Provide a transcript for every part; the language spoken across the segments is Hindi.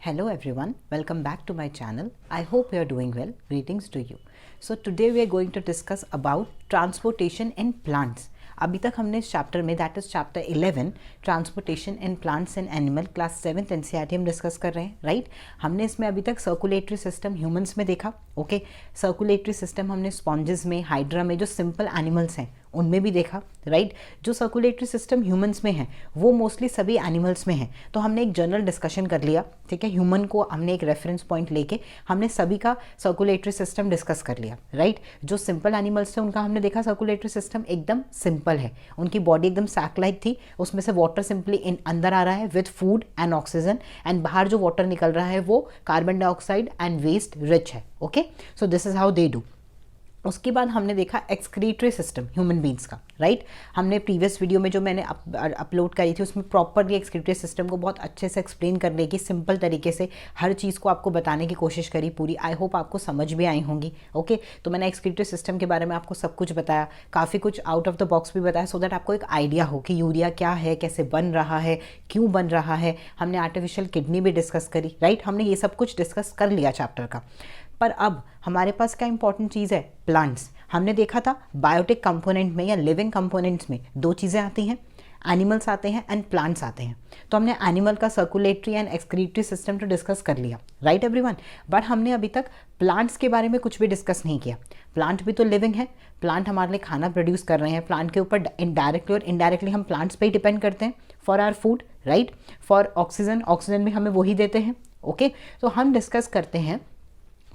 Hello everyone, welcome back to my channel. I hope you are doing well. Greetings to you. So today we are going to discuss about transportation in plants. अभी तक हमने इस चैप्टर में that is chapter 11 transportation in plants and animal class 7th NCERT हम डिस्कस कर रहे हैं राइट। हमने इसमें अभी तक सर्कुलेटरी सिस्टम ह्यूमंस में देखा। ओके, सर्कुलेटरी सिस्टम हमने स्पॉन्जेस में, हाइड्रा में, जो सिंपल एनिमल्स हैं उनमें भी देखा राइट। जो सर्कुलेटरी सिस्टम ह्यूमंस में है वो मोस्टली सभी एनिमल्स में है। तो हमने एक जनरल डिस्कशन कर लिया, ठीक है। ह्यूमन को हमने एक रेफरेंस पॉइंट लेके हमने सभी का सर्कुलेटरी सिस्टम डिस्कस कर लिया राइट। जो सिंपल एनिमल्स थे उनका हमने देखा सर्कुलेटरी सिस्टम एकदम सिंपल है, उनकी बॉडी एकदम सैक लाइक थी, उसमें से वाटर सिंपली अंदर आ रहा है with food and oxygen, and बाहर जो वाटर निकल रहा है वो carbon dioxide and waste rich है। Okay, so this is how they do. उसके बाद हमने देखा एक्सक्रीटरी सिस्टम ह्यूमन बींग्स का राइट। हमने प्रीवियस वीडियो में जो मैंने अपलोड करी थी उसमें प्रॉपरली एक्सक्रीटरी सिस्टम को बहुत अच्छे से एक्सप्लेन करने की, सिंपल तरीके से हर चीज़ को आपको बताने की कोशिश करी पूरी। आई होप आपको समझ भी आई होंगी। ओके, तो मैंने एक्सक्रीटरी सिस्टम के बारे में आपको सब कुछ बताया, काफ़ी कुछ आउट ऑफ द बॉक्स भी बताया, सो दैट आपको एक आइडिया हो कि यूरिया क्या है, कैसे बन रहा है, क्यों बन रहा है। हमने आर्टिफिशियल किडनी भी डिस्कस करी राइट। हमने ये सब कुछ डिस्कस कर लिया चैप्टर का। पर अब हमारे पास क्या इंपॉर्टेंट चीज़ है, प्लांट्स। हमने देखा था बायोटिक कंपोनेंट में या लिविंग कंपोनेंट्स में दो चीज़ें आती हैं, एनिमल्स आते हैं एंड प्लांट्स आते हैं। तो हमने एनिमल का सर्कुलेटरी एंड एक्सक्रीटरी सिस्टम तो डिस्कस कर लिया राइट एवरीवन। बट हमने अभी तक प्लांट्स के बारे में कुछ भी डिस्कस नहीं किया। प्लांट भी तो लिविंग है, प्लांट हमारे लिए खाना प्रोड्यूस कर रहे हैं, प्लांट के ऊपर इनडायरेक्टली और इनडायरेक्टली हम प्लांट्स पे ही डिपेंड करते हैं for our food right, for oxygen. Oxygen भी हमें वही देते हैं। ओके, तो हम डिस्कस करते हैं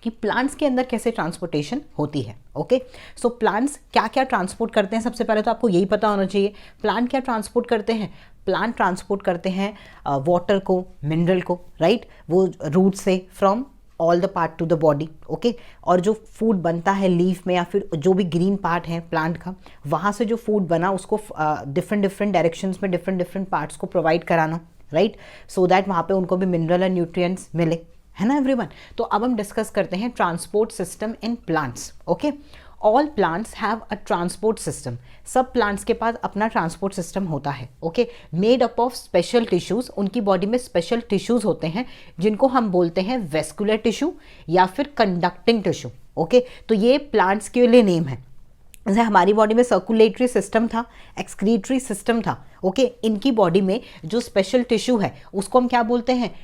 कि प्लांट्स के अंदर कैसे ट्रांसपोर्टेशन होती है। ओके, सो प्लांट्स क्या क्या ट्रांसपोर्ट करते हैं, सबसे पहले तो आपको यही पता होना चाहिए। प्लांट क्या ट्रांसपोर्ट करते हैं? प्लांट ट्रांसपोर्ट करते हैं वाटर को, मिनरल को राइट, वो रूट से from all the part two the body. Okay, और जो फूड बनता है लीफ में या फिर जो भी ग्रीन पार्ट है प्लांट का, वहाँ से जो फूड बना उसको डिफरेंट डिफरेंट डायरेक्शंस में डिफरेंट डिफरेंट पार्ट्स को प्रोवाइड कराना राइट, सो दैट वहाँ पे उनको भी मिनरल एंड न्यूट्रिएंट्स मिले, है ना एवरीवन। तो अब हम डिस्कस करते हैं transport system in plants. Okay, all plants have a transport system. सब प्लांट्स के पास अपना ट्रांसपोर्ट सिस्टम होता है। Okay, made up of special tissues. उनकी बॉडी में स्पेशल टिश्यूज होते हैं जिनको हम बोलते हैं वेस्कुलर टिश्यू या फिर कंडक्टिंग टिश्यू। ओके, तो ये प्लांट्स के लिए नेम है। जैसे हमारी बॉडी में सर्कुलेटरी सिस्टम था, एक्सक्रीटरी सिस्टम था। ओके, इनकी बॉडी में जो स्पेशल टिश्यू है उसको हम क्या बोलते हैं?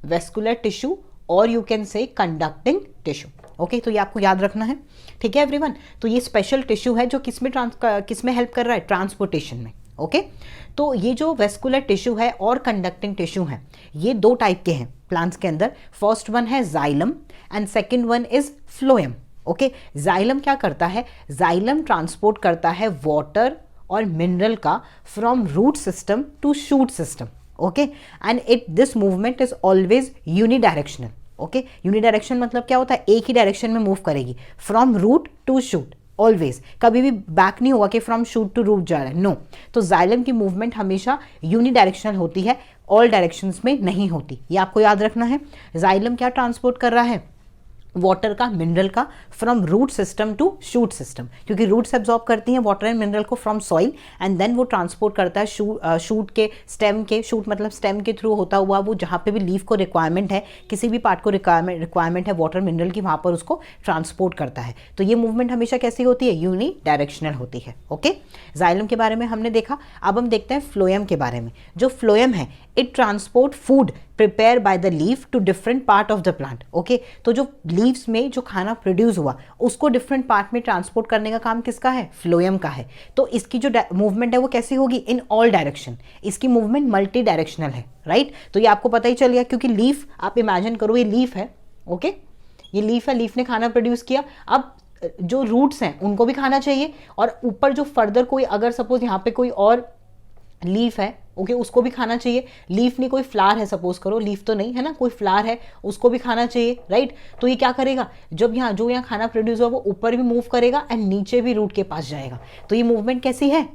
वेस्कुलर टिश्यू, और you can say conducting tissue. Okay, तो ये आपको याद रखना है, ठीक है एवरीवन। तो ये स्पेशल टिश्यू है जो किसमें हेल्प कर रहा है? ट्रांसपोर्टेशन में। ओके, तो ये जो वेस्कुलर टिश्यू है और कंडक्टिंग टिश्यू है ये दो टाइप के हैं प्लांट्स के अंदर। फर्स्ट वन है xylem and second one is phloem. Okay, xylem क्या करता है? जाइलम ट्रांसपोर्ट करता है वाटर और मिनरल का from root system to shoot system. Okay, and this movement is always unidirectional. Okay, unidirection मतलब क्या होता है? एक ही डायरेक्शन में मूव करेगी, from root to shoot always. कभी भी बैक नहीं हुआ कि फ्रॉम शूट टू रूट जा रहा है, नो। तो जाइलम की मूवमेंट हमेशा यूनिडायरेक्शनल होती है, ऑल डायरेक्शंस में नहीं होती। ये आपको याद रखना है। जाइलम क्या ट्रांसपोर्ट कर रहा है? वाटर का, मिनरल का, from root system to shoot system, क्योंकि रूट्स एब्जॉर्ब करती हैं वाटर एंड मिनरल को फ्रॉम सॉइल, एंड देन वो ट्रांसपोर्ट करता है शूट के, स्टेम के, शूट मतलब स्टेम के थ्रू होता हुआ वो जहाँ पे भी लीफ को रिक्वायरमेंट है, किसी भी पार्ट को रिक्वायरमेंट है वाटर मिनरल की, वहाँ पर उसको ट्रांसपोर्ट करता है। तो ये मूवमेंट हमेशा कैसी होती है? यूनि डायरेक्शनल होती है। ओके, जाइलम के बारे में हमने देखा। अब हम देखते हैं फ्लोएम के बारे में। जो फ्लोएम है it transport food prepare by the leaf to different part of the plant. Okay, तो जो लीव्स में जो खाना प्रोड्यूस हुआ उसको डिफरेंट पार्ट में ट्रांसपोर्ट करने का काम किसका है? फ्लोएम का है। तो इसकी जो मूवमेंट है वो कैसी होगी? In all direction. इसकी मूवमेंट मल्टी डायरेक्शनल है राइट। तो ये आपको पता ही चल गया, क्योंकि लीफ, आप इमेजिन करो ये लीफ है। ओके, ये लीफ है, लीफ ने खाना प्रोड्यूस किया। अब जो रूट्स हैं उनको भी खाना चाहिए, और ऊपर जो फर्दर कोई, अगर सपोज यहाँ पे कोई और लीफ है, ओके, उसको भी खाना चाहिए। लीफ नहीं, कोई फ्लावर है सपोज करो, लीफ तो नहीं है ना, कोई फ्लावर है, उसको भी खाना चाहिए राइट। तो ये क्या करेगा? जब यहाँ खाना प्रोड्यूस हुआ वो ऊपर भी मूव करेगा एंड नीचे भी रूट के पास जाएगा। तो ये मूवमेंट कैसी है?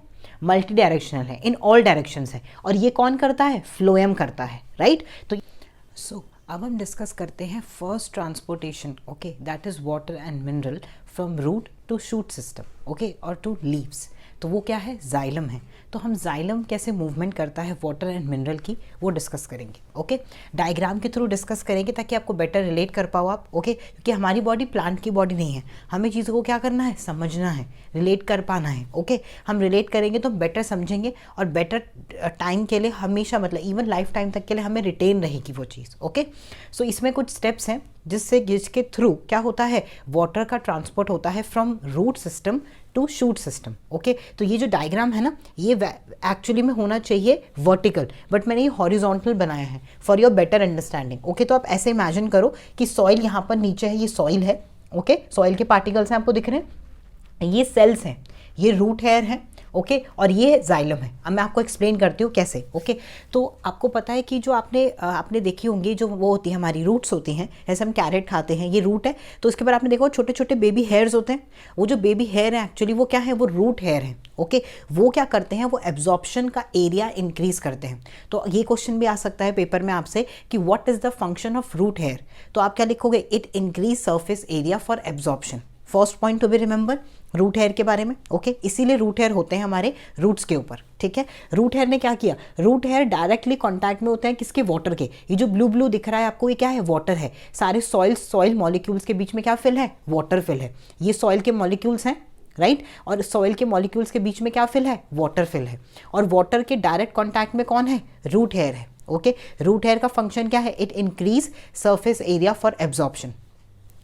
मल्टी डायरेक्शनल है, इन ऑल डायरेक्शंस है। और ये कौन करता है? फ्लोएम करता है राइट। तो अब हम डिस्कस करते हैं first transportation. Okay, that is water and mineral from root to shoot system, okay, और टू लीव्स। तो वो क्या है, जाइलम है। तो हम जाइलम कैसे मूवमेंट करता है वाटर एंड मिनरल की, वो डिस्कस करेंगे। ओके, डायग्राम के थ्रू डिस्कस करेंगे ताकि आपको बेटर रिलेट कर पाओ आप। ओके, क्योंकि हमारी बॉडी प्लांट की बॉडी नहीं है, हमें चीज़ों को क्या करना है, समझना है, रिलेट कर पाना है। ओके, हम रिलेट करेंगे तो बेटर समझेंगे और बेटर टाइम के लिए हमेशा, मतलब इवन लाइफ टाइम तक के लिए हमें रिटेन रहेगी वो चीज़। ओके, सो इसमें कुछ स्टेप्स हैं जिसके थ्रू क्या होता है, वाटर का ट्रांसपोर्ट होता है from root system to shoot system. Okay, तो ये जो डायग्राम है ना, ये एक्चुअली में होना चाहिए वर्टिकल, बट मैंने ये हॉरिजॉन्टल बनाया है for your better understanding. Okay, तो आप ऐसे इमेजिन करो कि सॉइल यहाँ पर नीचे है, ये सॉइल है। ओके, सॉइल के पार्टिकल्स हैं, आपको दिख रहे हैं, ये सेल्स हैं, ये रूट हेयर है। ओके, और ये जाइलम है। अब मैं आपको एक्सप्लेन करती हूँ कैसे। ओके, तो आपको पता है कि जो आपने देखी होंगी, जो वो होती है हमारी रूट्स होती हैं, जैसे हम कैरेट खाते हैं, ये रूट है, तो उसके बाद आपने देखा छोटे छोटे बेबी हेयर्स होते हैं। वो जो बेबी हेयर है एक्चुअली वो क्या है, वो रूट हेयर है। ओके, वो क्या करते हैं, वो एब्जॉर्प्शन का एरिया इंक्रीज करते हैं। तो ये क्वेश्चन भी आ सकता है पेपर में आपसे कि what is the function of root hair, तो आप क्या लिखोगे, it increase surface area for absorption. First point to be remember root hair के बारे में। ओके, इसीलिए रूट हेयर होते हैं हमारे रूट्स के ऊपर। ठीक है, रूट हेयर ने क्या किया, रूट हेयर डायरेक्टली कांटेक्ट में होते हैं किसके, वाटर के। ये जो ब्लू ब्लू दिख रहा है आपको, ये क्या है, वाटर है। सारे सॉइल मॉलिक्यूल्स के बीच में क्या फिल है, वाटर फिल है। ये सॉइल के मॉलिक्यूल्स हैं, राइट, और सॉइल के मॉलिक्यूल्स के बीच में क्या फिल है, वाटर फिल है। और वाटर के डायरेक्ट कॉन्टैक्ट में कौन है, रूट हेयर है। ओके, रूट हेयर का फंक्शन क्या है, it increase surface area for absorption.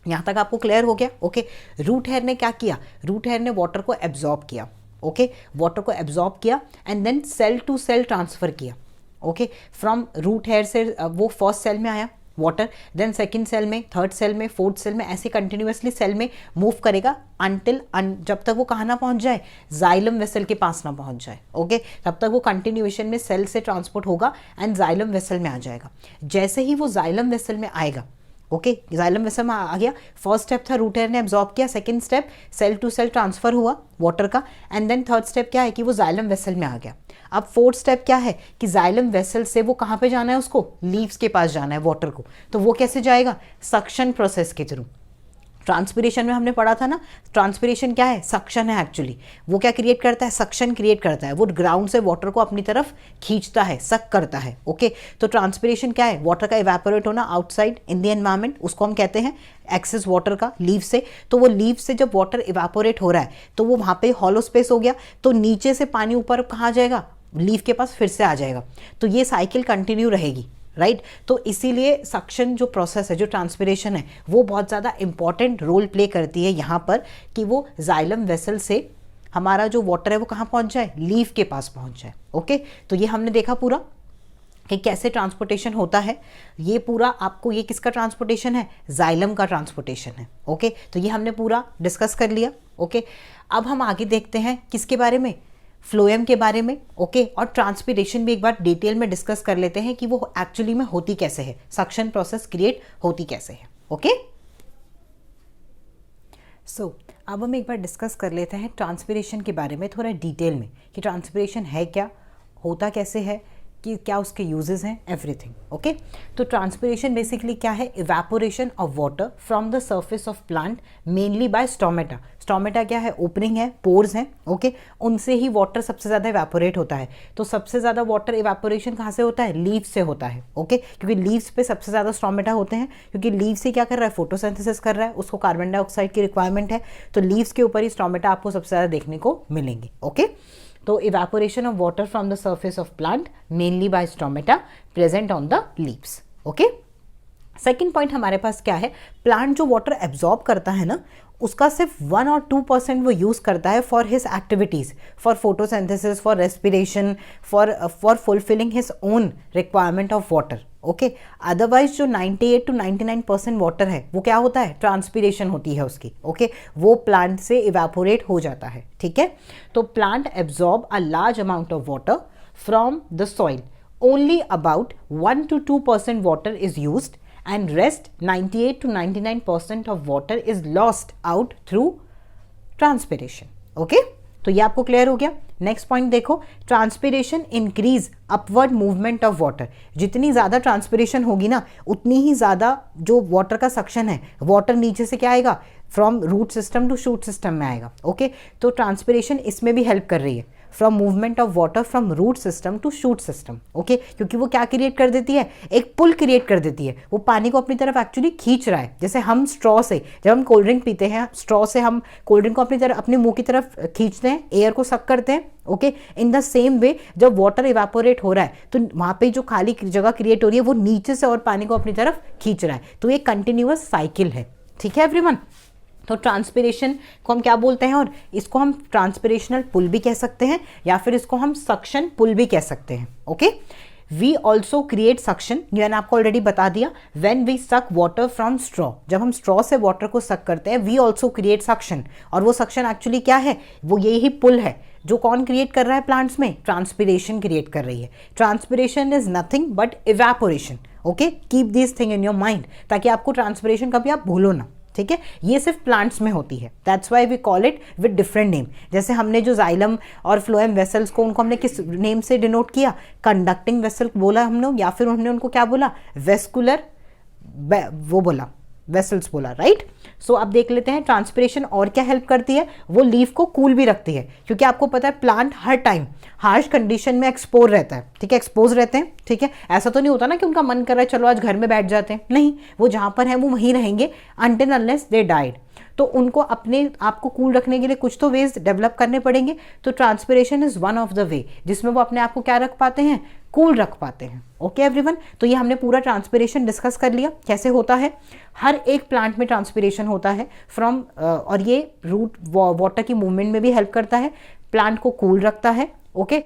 यहाँ तक आपको क्लियर हो गया। ओके, रूट हेयर ने क्या किया, रूट हेयर ने वाटर को एब्जॉर्ब किया। ओके, वाटर को एब्जॉर्ब किया and then cell to cell transfer किया। ओके, फ्रॉम रूट हेयर से वो फर्स्ट सेल में आया वाटर, देन सेकंड सेल में, थर्ड सेल में, फोर्थ सेल में, ऐसे कंटिन्यूअसली सेल में मूव करेगा अंटिल जब तक वो कहाँ ना पहुँच जाए, जाइलम वेसल के पास ना पहुँच जाए। ओके, तब तक वो कंटिन्यूएशन में सेल से ट्रांसपोर्ट होगा एंड जाइलम वेसल में आ जाएगा। जैसे ही वो जाइलम वेसल में आएगा, ओके, जाइलम वेसल में आ गया, फर्स्ट स्टेप था रूट हेयर ने एब्जॉर्ब किया, second step cell to cell transfer हुआ वाटर का, एंड देन थर्ड स्टेप क्या है कि वो जाइलम वेसल में आ गया। अब फोर्थ स्टेप क्या है कि जाइलम वेसल से वो कहाँ पे जाना है, उसको लीव्स के पास जाना है वाटर को। तो वो कैसे जाएगा, सक्शन प्रोसेस के थ्रू। ट्रांसपिरेशन में हमने पढ़ा था ना, ट्रांसपिरेशन क्या है, सक्शन है एक्चुअली। वो क्या क्रिएट करता है, सक्शन क्रिएट करता है। वो ग्राउंड से वाटर को अपनी तरफ खींचता है, सक करता है। ओके, तो ट्रांसपिरेशन क्या है, वाटर का इवेपोरेट होना आउटसाइड इन द एनवायरमेंट, उसको हम कहते हैं एक्सेस वाटर का लीव से। तो वो लीव से जब वाटर इवेपोरेट हो रहा है तो वो वहाँ पे हॉलो स्पेस हो गया, तो नीचे से पानी ऊपर कहाँ जाएगा, लीव के पास फिर से आ जाएगा। तो ये साइकिल कंटिन्यू रहेगी, राइट। तो इसीलिए सक्शन जो प्रोसेस है, जो ट्रांसपिरेशन है, वो बहुत ज़्यादा इंपॉर्टेंट रोल प्ले करती है यहाँ पर कि वो जाइलम वेसल से हमारा जो वाटर है वो कहाँ पहुँच जाए, लीव के पास पहुँच जाए। ओके, तो ये हमने देखा पूरा कि कैसे ट्रांसपोर्टेशन होता है। ये पूरा आपको, ये किसका ट्रांसपोर्टेशन है, जाइलम का ट्रांसपोर्टेशन है। ओके, तो ये हमने पूरा डिस्कस कर लिया। ओके, अब हम आगे देखते हैं किसके बारे में, फ्लोएम के बारे में। ओके, और ट्रांसपिरेशन भी एक बार डिटेल में डिस्कस कर लेते हैं कि वो एक्चुअली में होती कैसे है, सक्शन प्रोसेस क्रिएट होती कैसे है। ओके, सो अब हम एक बार डिस्कस कर लेते हैं ट्रांसपिरेशन के बारे में थोड़ा डिटेल में, कि ट्रांसपिरेशन है क्या, होता कैसे है, कि क्या उसके यूजेस हैं, एवरीथिंग। ओके, तो ट्रांसपिरेशन बेसिकली क्या है, evaporation of water from the surface of plant mainly by stomata. Stomata क्या है, ओपनिंग है, पोर्स हैं। ओके, उनसे ही वाटर सबसे ज़्यादा इवेपोरेट होता है। तो सबसे ज़्यादा वाटर इवेपोरेशन कहाँ से होता है, लीव्स से होता है। ओके, क्योंकि लीव्स पे सबसे ज़्यादा स्टोमेटा होते हैं, क्योंकि लीव्स से क्या कर रहा है, फोटोसिंथेसिस कर रहा है, उसको कार्बन डाइऑक्साइड की रिक्वायरमेंट है। तो लीव्स के ऊपर ही स्टोमेटा आपको सबसे ज़्यादा देखने को मिलेंगे। ओके, तो evaporation of water from the surface of plant mainly by stomata present on the leaves. Okay, second point हमारे पास क्या है, प्लांट जो वाटर एब्जॉर्ब करता है ना, उसका सिर्फ 1 और 2% वो यूज़ करता है for his activities, for photosynthesis, for respiration, for fulfilling his own requirement of water. Okay, otherwise जो 98 to 99% वाटर है वो क्या होता है, ट्रांसपिरेशन होती है उसकी। ओके, वो प्लांट से इवेपोरेट हो जाता है। ठीक है, तो plant absorb a large amount of water from the soil, only about 1 to 2% water is used and rest 98 to 99% of water is lost out through transpiration. Okay, तो ये आपको क्लियर हो गया। नेक्स्ट पॉइंट देखो, transpiration increase upward movement of water. जितनी ज़्यादा ट्रांसपिरेशन होगी ना, उतनी ही ज़्यादा जो वाटर का सक्शन है, वाटर नीचे से क्या आएगा, from root system to shoot system में आएगा। ओके, तो ट्रांसपिरेशन इसमें भी हेल्प कर रही है, from movement of water from root system to shoot system. Okay, क्योंकि वो क्या क्रिएट कर देती है, एक पुल क्रिएट कर देती है, वो पानी को अपनी तरफ एक्चुअली खींच रहा है। जैसे हम स्ट्रॉ से, जब हम कोल्ड ड्रिंक पीते हैं, स्ट्रॉ से हम कोल्ड ड्रिंक को अपनी तरफ, अपने मुंह की तरफ खींचते हैं, एयर को सक करते हैं। Okay, in the same way जब वाटर इवेपोरेट हो रहा है तो वहाँ पे जो खाली जगह क्रिएट हो रही है वो नीचे से और पानी को अपनी तरफ खींच रहा है। तो ये कंटिन्यूअस साइकिल है। ठीक है एवरीवन, तो ट्रांसपिरेशन को हम क्या बोलते हैं, और इसको हम ट्रांसपिरेशनल पुल भी कह सकते हैं, या फिर इसको हम सक्शन पुल भी कह सकते हैं। Okay, we also create suction, ये मैंने आपको ऑलरेडी बता दिया, when we suck water from straw. जब हम स्ट्रॉ से वाटर को सक करते हैं, वी ऑल्सो क्रिएट सक्शन, और वो सक्शन एक्चुअली क्या है, वो यही पुल है जो कौन क्रिएट कर रहा है प्लांट्स में, ट्रांसपिरेशन क्रिएट कर रही है। Transpiration is nothing but evaporation. Okay, keep this thing in your mind, ताकि आपको ट्रांसपिरेशन कभी आप भूलो ना। ठीक है, ये सिर्फ प्लांट्स में होती है, that's why we call it with different name. जैसे हमने जो जाइलम और फ्लोएम वेसल्स को, उनको हमने किस नेम से डिनोट किया, कंडक्टिंग वेसल बोला हमने, या फिर हमने उनको क्या बोला, वेस्कुलर वो बोला, वेसल्स बोला, राइट। सो अब देख लेते हैं ट्रांसपिरेशन और क्या हेल्प करती है। वो लीफ को कूल भी रखती है, क्योंकि आपको पता है प्लांट हर टाइम हार्श कंडीशन में एक्सपोज रहता है। ठीक है, एक्सपोज रहते हैं। ठीक है, ऐसा तो नहीं होता ना कि उनका मन कर रहा है चलो आज घर में बैठ जाते हैं, नहीं, वो जहाँ पर है वो वहीं रहेंगे अनटिल अनलेस दे डाइड। तो उनको अपने आप को कूल रखने के लिए कुछ तो वेज डेवलप करने पड़ेंगे। तो transpiration is one of the way जिसमें वो अपने आप को क्या रख पाते हैं, कूल रख पाते हैं। ओके एवरीवन, तो ये हमने पूरा ट्रांसपिरेशन डिस्कस कर लिया, कैसे होता है। हर एक प्लांट में ट्रांसपिरेशन होता है फ्रॉम, और ये रूट वाटर की मूवमेंट में भी हेल्प करता है, प्लांट को कूल रखता है। ओके,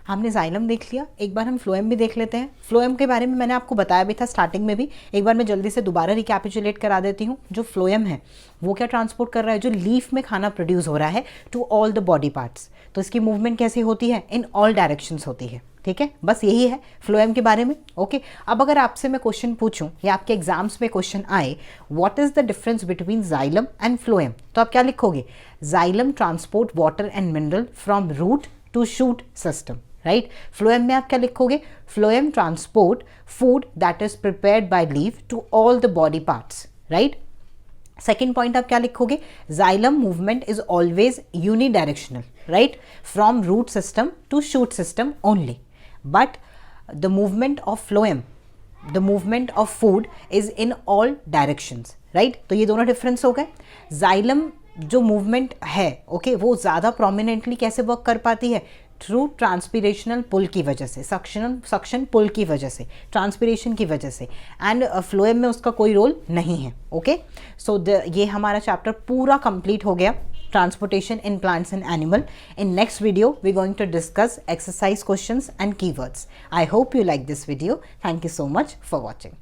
हमने जाइलम देख लिया, एक बार हम फ्लोएम भी देख लेते हैं। फ्लोएम के बारे में मैंने आपको बताया भी था स्टार्टिंग में भी, एक बार मैं जल्दी से दोबारा रिकैपिचुलेट करा देती हूँ। जो फ्लोएम है वो क्या ट्रांसपोर्ट कर रहा है, जो लीफ में खाना प्रोड्यूस हो रहा है to all the body parts. तो इसकी मूवमेंट कैसी होती है, इन ऑल डायरेक्शंस होती है। ठीक है, बस यही है फ्लोएम के बारे में। ओके, अब अगर आपसे मैं क्वेश्चन पूछूं या आपके एग्जाम्स में क्वेश्चन आए, what is the difference between xylem and phloem, तो आप क्या लिखोगे, xylem transport water and mineral from root to shoot system, right. Phloem में आप क्या लिखोगे, phloem transport food that is prepared by leaf to all the body parts, right. Second point आप क्या लिखोगे, xylem movement is always unidirectional, right, from root system to shoot system only, but the movement of phloem, the movement of food is in all directions, right. तो ये दोनों डिफरेंस हो गए। जाइलम जो मूवमेंट है, ओके, वो ज़्यादा प्रोमिनेंटली कैसे वर्क कर पाती है, थ्रू ट्रांसपिरेशनल पुल की वजह से, सक्शन पुल की वजह से, ट्रांसपिरेशन की वजह से, एंड फ्लोएम में उसका कोई रोल नहीं है। ओके, सो ये हमारा चैप्टर पूरा कंप्लीट हो गया, transportation in plants and animal. In next video we going to discuss exercise questions and keywords. I hope you like this video. Thank you so much for watching.